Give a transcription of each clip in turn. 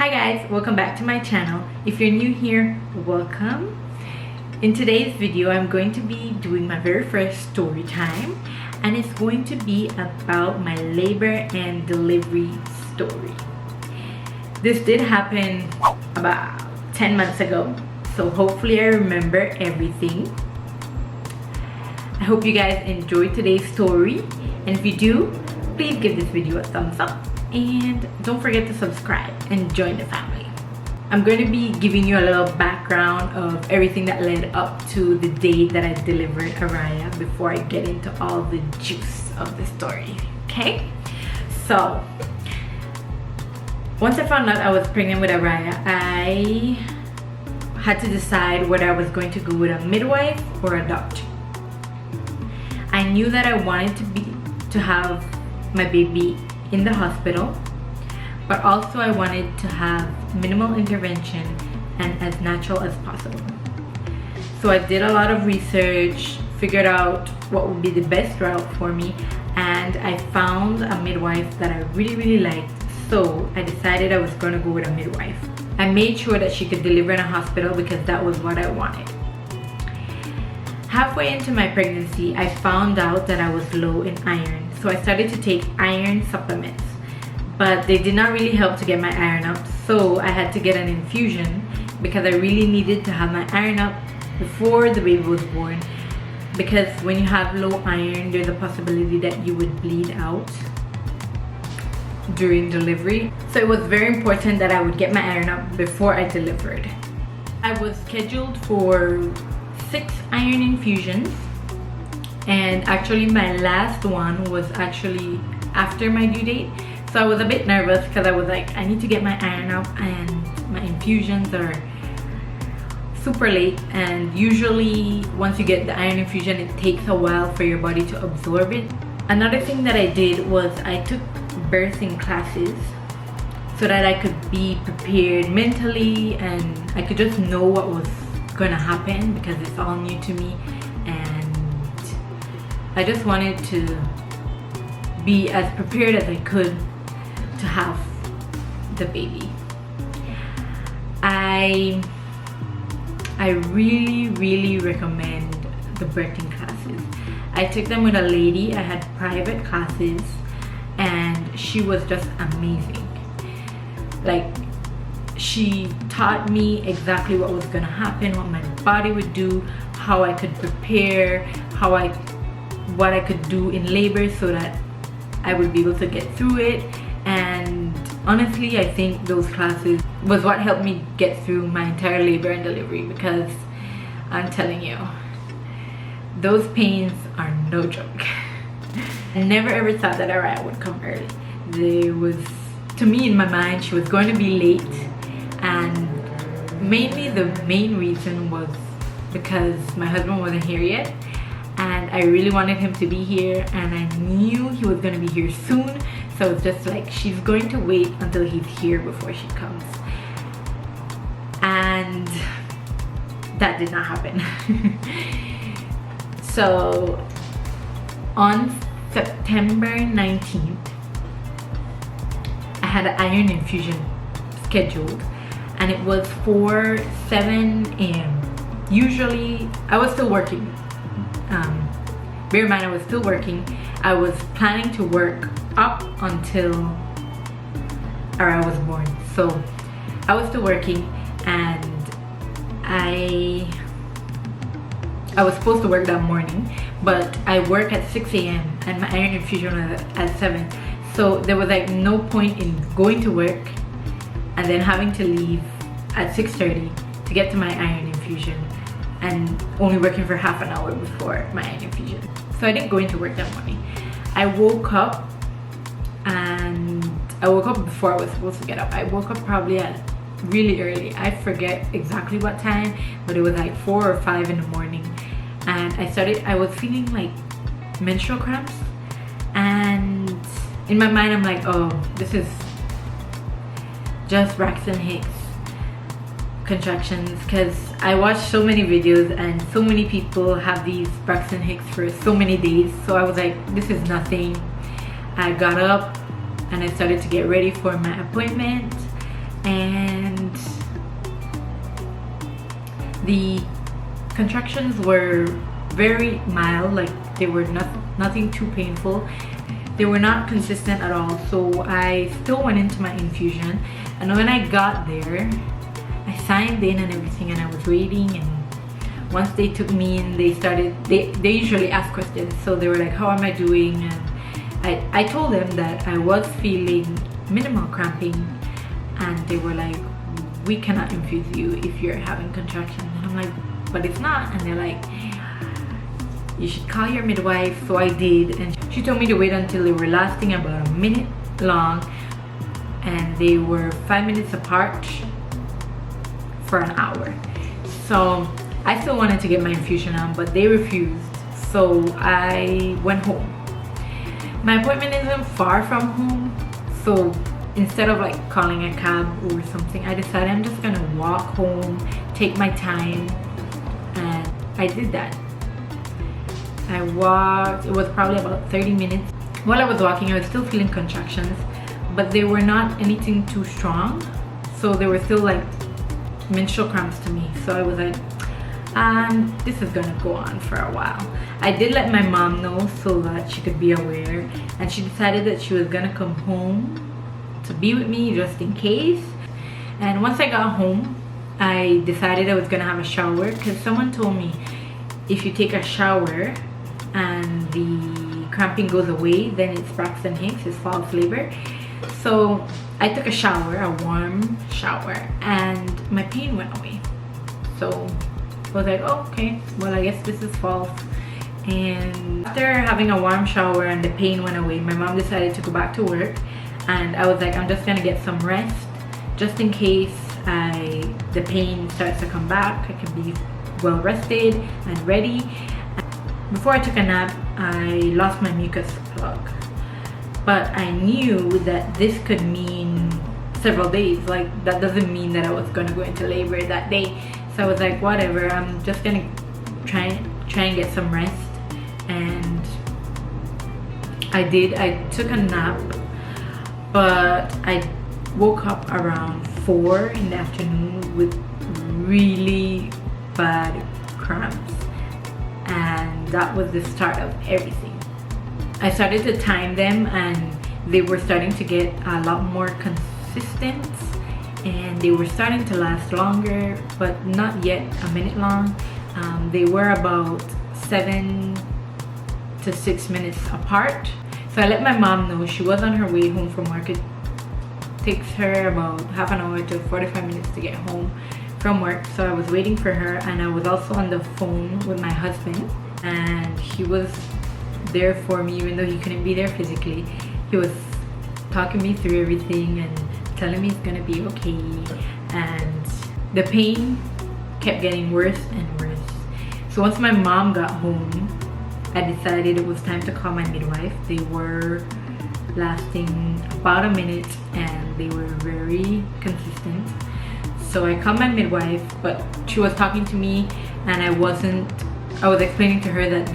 Hi guys, welcome back to my channel. If you're new here, welcome. In today's video, I'm going to be doing my very first story time, and it's going to be about my labor and delivery story. This did happen about 10 months ago, so hopefully I remember everything. I hope you guys enjoyed today's story, and if you do, please give this video a thumbs up and don't forget to subscribe and join the family. I'm going to be giving you a little background of everything that led up to the day that I delivered Araya before I get into all the juice of the story. Okay, so once I found out I was pregnant with Araya, I had to decide whether I was going to go with a midwife or a doctor. I knew that I wanted to have my baby in the hospital, but also I wanted to have minimal intervention and as natural as possible. So I did a lot of research, figured out what would be the best route for me, and I found a midwife that I really liked, so I decided I was going to go with a midwife. I made sure that she could deliver in a hospital because that was what I wanted. Halfway into my pregnancy, I found out that I was low in iron. So I started to take iron supplements, but they did not really help to get my iron up. So I had to get an infusion because I really needed to have my iron up before the baby was born. Because when you have low iron, there's a possibility that you would bleed out during delivery. So it was very important that I would get my iron up before I delivered. I was scheduled for 6 iron infusions. And actually my last one was actually after my due date, so I was a bit nervous because I was like, I need to get my iron up and my infusions are super late, and usually once you get the iron infusion it takes a while for your body to absorb it. Another thing that I did was I took birthing classes so that I could be prepared mentally and I could just know what was gonna happen because it's all new to me, and I just wanted to be as prepared as I could to have the baby. I really recommend the birthing classes. I took them with a lady. I had private classes and she was just amazing. Like, she taught me exactly what was gonna happen, what my body would do, how I could prepare, what I could do in labor so that I would be able to get through it. And honestly, I think those classes was what helped me get through my entire labor and delivery, because I'm telling you, those pains are no joke. I never ever thought that Araya would come early. There was, to me in my mind, she was going to be late, and mainly the main reason was because my husband wasn't here yet. And I really wanted him to be here, and I knew he was going to be here soon, so it's just like, she's going to wait until he's here before she comes. And that did not happen. So on September 19th, I had an iron infusion scheduled, and it was for 7 a.m. Usually, I was still working. Bear in mind, I was still working. I was planning to work up until Araya was born. So I was still working, and I was supposed to work that morning, but I work at 6 a.m. and my iron infusion was at 7. So there was like no point in going to work and then having to leave at 6:30 to get to my iron infusion, and only working for half an hour before my iron infusion. So I didn't go into work that morning. I woke up, and I woke up before I was supposed to get up. I woke up probably at really early. I forget exactly what time, but it was like 4 or 5 in the morning. And I was feeling like menstrual cramps, and in my mind I'm like, oh, this is just Braxton Hicks contractions, because I watched so many videos and so many people have these Braxton Hicks for so many days. So I was like, this is nothing. I got up and I started to get ready for my appointment, and the contractions were very mild, like they were nothing too painful. They were not consistent at all, so I still went into my infusion. And when I got there, I signed in and everything, and I was waiting. And once they took me in, they usually ask questions, so they were like, how am I doing? And I told them that I was feeling minimal cramping, and they were like, we cannot infuse you if you're having contractions. And I'm like, but it's not. And they're like, you should call your midwife. So I did, and she told me to wait until they were lasting about a minute long, and they were 5 minutes apart for an hour. So I still wanted to get my infusion on, but they refused, so I went home. My appointment isn't far from home, so instead of like calling a cab or something, I decided I'm just gonna walk home, take my time, and I did that. I walked, it was probably about 30 minutes. While I was walking, I was still feeling contractions, but they were not anything too strong, so they were still like menstrual cramps to me. So I was like, this is gonna go on for a while. I did let my mom know so that she could be aware, and she decided that she was gonna come home to be with me just in case. And once I got home, I decided I was gonna have a shower, because someone told me if you take a shower and the cramping goes away, then it's Braxton Hicks, it's false labor. So I took a shower, a warm shower, and my pain went away. So I was like, oh, okay, well, I guess this is false. And after having a warm shower and the pain went away, my mom decided to go back to work, and I was like, I'm just gonna get some rest just in case the pain starts to come back. I can be well rested and ready. Before I took a nap, I lost my mucus plug, but I knew that this could mean several days. Like, that doesn't mean that I was gonna go into labor that day. So I was like, whatever, I'm just gonna try and get some rest. And I did. I took a nap, but I woke up around 4 in the afternoon with really bad cramps, and that was the start of everything. I started to time them, and they were starting to get a lot more consistent, and they were starting to last longer, but not yet a minute long. They were about 7 to 6 minutes apart. So I let my mom know. She was on her way home from work. It takes her about half an hour to 45 minutes to get home from work. So I was waiting for her, and I was also on the phone with my husband, and he was there for me even though he couldn't be there physically. He was talking me through everything and telling me it's gonna be okay. And the pain kept getting worse and worse. So once my mom got home, I decided it was time to call my midwife. They were lasting about a minute, and they were very consistent. So I called my midwife, but she was talking to me, and I was explaining to her that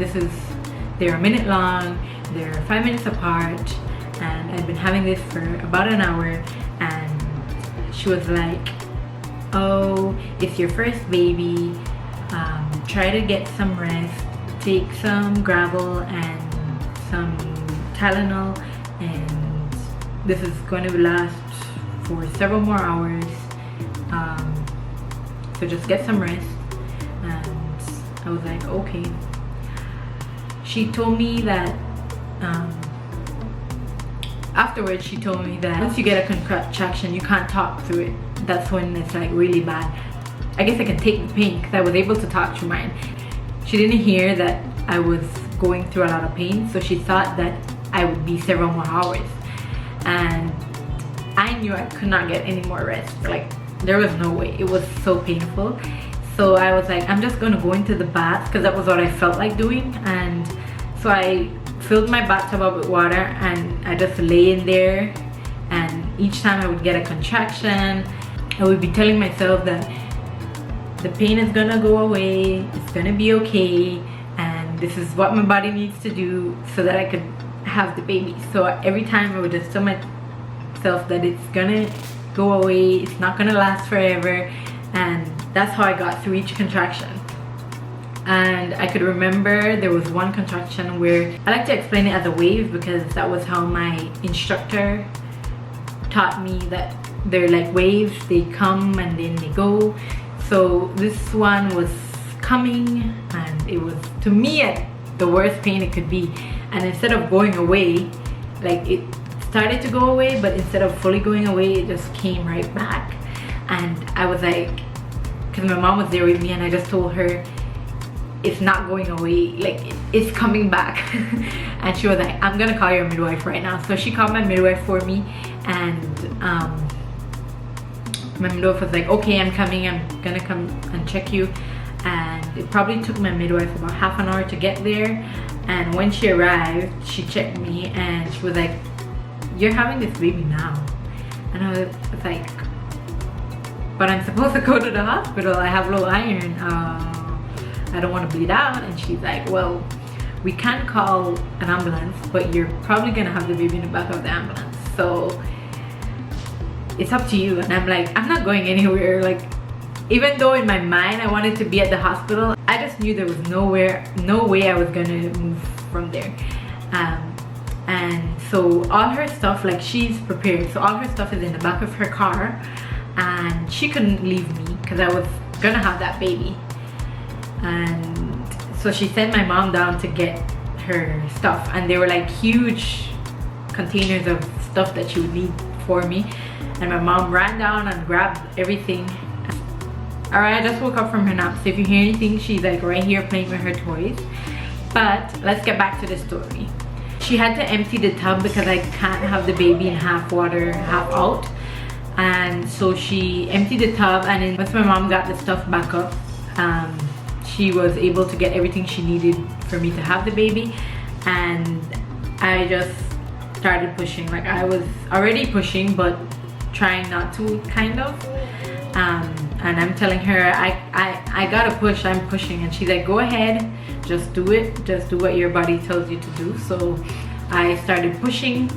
they're a minute long, they're 5 minutes apart, and I've been having this for about an hour. And she was like, oh, it's your first baby, try to get some rest, take some gravel and some Tylenol, and this is going to last for several more hours, so just get some rest. And I was like, okay. She told me that afterwards, she told me that once you get a contraction, you can't talk through it. That's when it's like really bad. I guess I can take the pain because I was able to talk through mine. She didn't hear that I was going through a lot of pain, so she thought that I would be several more hours. And I knew I could not get any more rest. Like, there was no way. It was so painful. So I was like, I'm just gonna go into the bath, because that was what I felt like doing. And so I filled my bathtub up with water, and I just lay in there, and each time I would get a contraction, I would be telling myself that the pain is gonna go away, it's gonna be okay, and this is what my body needs to do so that I could have the baby. So every time I would just tell myself that it's gonna go away, it's not gonna last forever. And that's how I got through each contraction. And I could remember there was one contraction where I like to explain it as a wave, because that was how my instructor taught me that they're like waves, they come and then they go. So this one was coming, and it was, to me, at the worst pain it could be. And instead of going away, like it started to go away, but instead of fully going away, it just came right back. And I was like, because my mom was there with me, and I just told her, it's not going away, like it's coming back. And she was like, I'm gonna call your midwife right now. So she called my midwife for me, and my midwife was like, okay, I'm coming, I'm gonna come and check you. And it probably took my midwife about half an hour to get there. And when she arrived, she checked me and she was like, you're having this baby now. And I was like, but I'm supposed to go to the hospital, I have low iron, I don't want to bleed out. And she's like, well, we can't call an ambulance, but you're probably gonna have the baby in the back of the ambulance, so it's up to you. And I'm like, I'm not going anywhere. Like, even though in my mind I wanted to be at the hospital, I just knew there was no way I was gonna move from there. And so all her stuff, like, she's prepared, so all her stuff is in the back of her car, and she couldn't leave me because I was gonna have that baby. And so she sent my mom down to get her stuff, and they were like huge containers of stuff that she would need for me. And my mom ran down and grabbed everything. Alright, I just woke up from her nap, so if you hear anything, she's like right here playing with her toys. But let's get back to the story. She had to empty the tub because I can't have the baby in half water, half out. And so she emptied the tub, and then once my mom got the stuff back up, she was able to get everything she needed for me to have the baby. And I just started pushing. Like, I was already pushing, but trying not to, kind of. And I'm telling her, I gotta push, I'm pushing. And she's like, go ahead, just do it, just do what your body tells you to do. So I started pushing,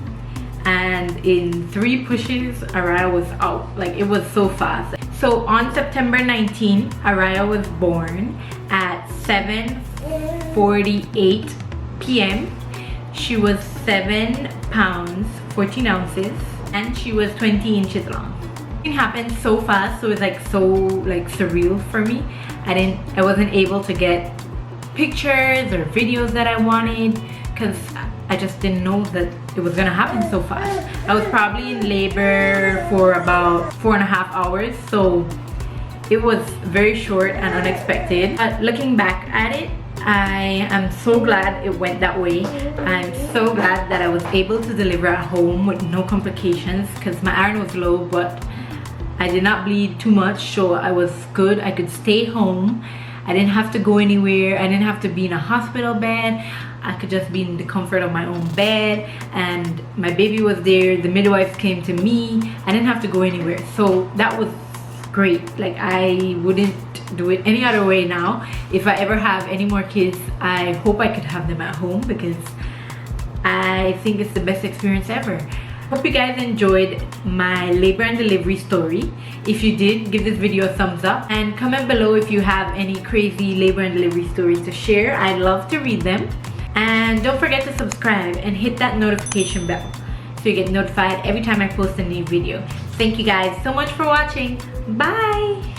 and in 3 pushes Araya was out. Like, it was so fast. So on September 19, Araya was born at 7:48 p.m. She was 7 pounds 14 ounces, and she was 20 inches long. It happened so fast, so it's like so like surreal for me. I wasn't able to get pictures or videos that I wanted because I just didn't know that it was gonna happen so fast. I was probably in labor for about 4.5 hours, so it was very short and unexpected. But looking back at it, I am so glad it went that way. I'm so glad that I was able to deliver at home with no complications, because my iron was low, but I did not bleed too much, so I was good. I could stay home. I didn't have to go anywhere. I didn't have to be in a hospital bed. I could just be in the comfort of my own bed, and my baby was there. The midwives came to me. I didn't have to go anywhere, so that was great. Like, I wouldn't do it any other way now. If I ever have any more kids, I hope I could have them at home, because I think it's the best experience ever. Hope you guys enjoyed my labor and delivery story. If you did, give this video a thumbs up, and comment below if you have any crazy labor and delivery stories to share. I'd love to read them. And don't forget to subscribe and hit that notification bell so you get notified every time I post a new video. Thank you guys so much for watching. Bye!